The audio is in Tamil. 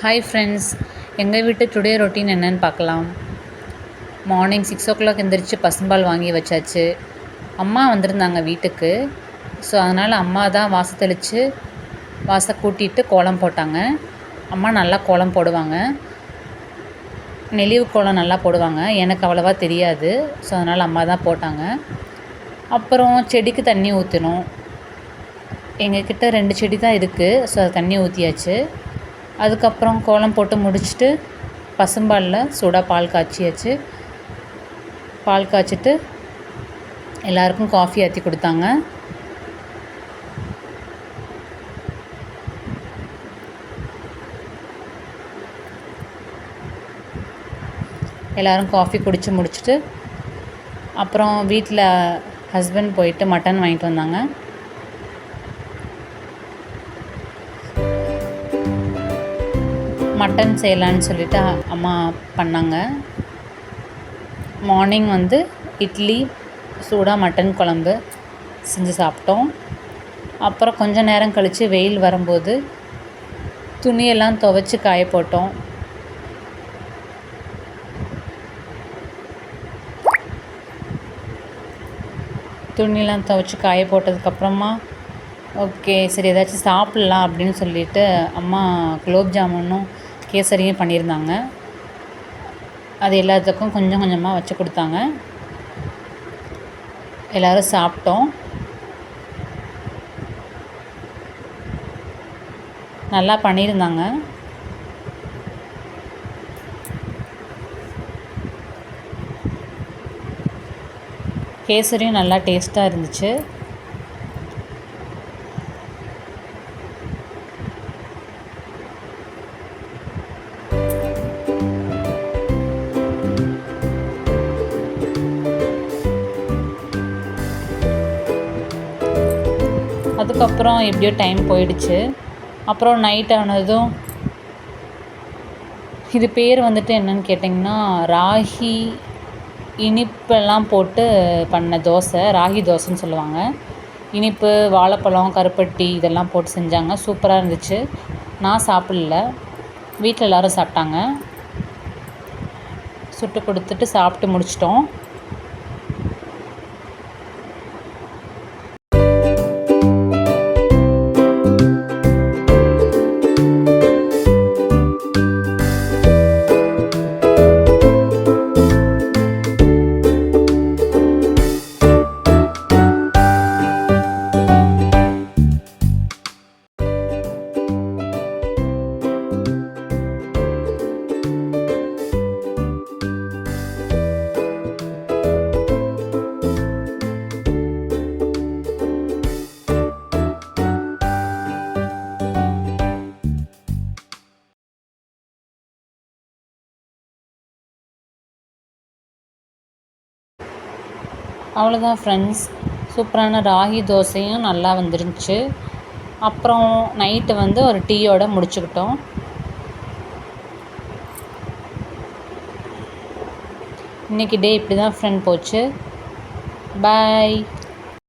ஹாய் ஃப்ரெண்ட்ஸ், எங்கள் வீட்டு டுடே ரொட்டீன் என்னன்னு பார்க்கலாம். மார்னிங் 6 o'clock எந்திரிச்சு பசும்பால் வாங்கி வச்சாச்சு. அம்மா வந்திருந்தாங்க வீட்டுக்கு. ஸோ அதனால் அம்மா தான் வாச தெளித்து வாச கூட்டிகிட்டு கோலம் போட்டாங்க. அம்மா நல்லா கோலம் போடுவாங்க, நெளிவு கோலம் நல்லா போடுவாங்க. எனக்கு அவ்வளோவா தெரியாது. ஸோ அதனால் அம்மா தான் போட்டாங்க. அப்புறம் செடிக்கு தண்ணி ஊற்றணும். எங்கக்கிட்ட 2 செடி தான் இருக்குது. ஸோ அது தண்ணி ஊற்றியாச்சு. அதுக்கப்புறம் கோலம் போட்டு முடிச்சுட்டு பசும்பாலில் சூடாக பால் காய்ச்சியாச்சு. பால் காய்ச்சிட்டு எல்லாருக்கும் காஃபி ஆற்றி கொடுத்தாங்க. எல்லோரும் காஃபி குடித்து முடிச்சுட்டு அப்புறம் வீட்டில் ஹஸ்பண்ட் போயிட்டு மட்டன் வாங்கிட்டு வந்தாங்க. மட்டன் செய்யலான்னு சொல்லிவிட்டு அம்மா பண்ணாங்க. மார்னிங் இட்லி, சூடாக மட்டன் குழம்பு செஞ்சு சாப்பிட்டோம். அப்புறம் கொஞ்சம் நேரம் கழித்து வெயில் வரும்போது துணியெல்லாம் துவைச்சி காய போட்டோம். துணியெல்லாம் துவைச்சி காய போட்டதுக்கப்புறமா ஓகே சரி ஏதாச்சும் சாப்பிட்லாம் அப்படின்னு சொல்லிவிட்டு அம்மா குலோப் ஜாமுனும் கேசரியும் பண்ணியிருந்தாங்க. அது எல்லாத்துக்கும் கொஞ்சம் கொஞ்சமாக வச்சு கொடுத்தாங்க. எல்லோரும் சாப்பிட்டோம். நல்லா பண்ணியிருந்தாங்க. கேசரியும் நல்லா டேஸ்ட்டாக இருந்துச்சு. அதுக்கப்புறம் எப்படியோ டைம் போயிடுச்சு. அப்புறம் நைட் ஆனதும் இது பேர் என்னன்னு கேட்டிங்கன்னா ராகி இனிப்பெல்லாம் போட்டு பண்ண தோசை, ராகி தோசைன்னு சொல்லுவாங்க. இனிப்பு, வாழைப்பழம், கருப்பட்டி இதெல்லாம் போட்டு செஞ்சாங்க. சூப்பராக இருந்துச்சு. நான் சாப்பிடல, வீட்டில் எல்லோரும் சாப்பிட்டாங்க. சுட்டு கொடுத்துட்டு சாப்பிட்டு முடிச்சிட்டோம். அவ்வளோதான் ஃப்ரெண்ட்ஸ், சூப்பரான ராகி தோசையும் நல்லா வந்துருந்துச்சு. அப்புறம் நைட்டு ஒரு டீயோடு முடிச்சுக்கிட்டோம். இன்றைக்கி டே இப்படி தான் ஃப்ரெண்ட் போச்சு. பாய்.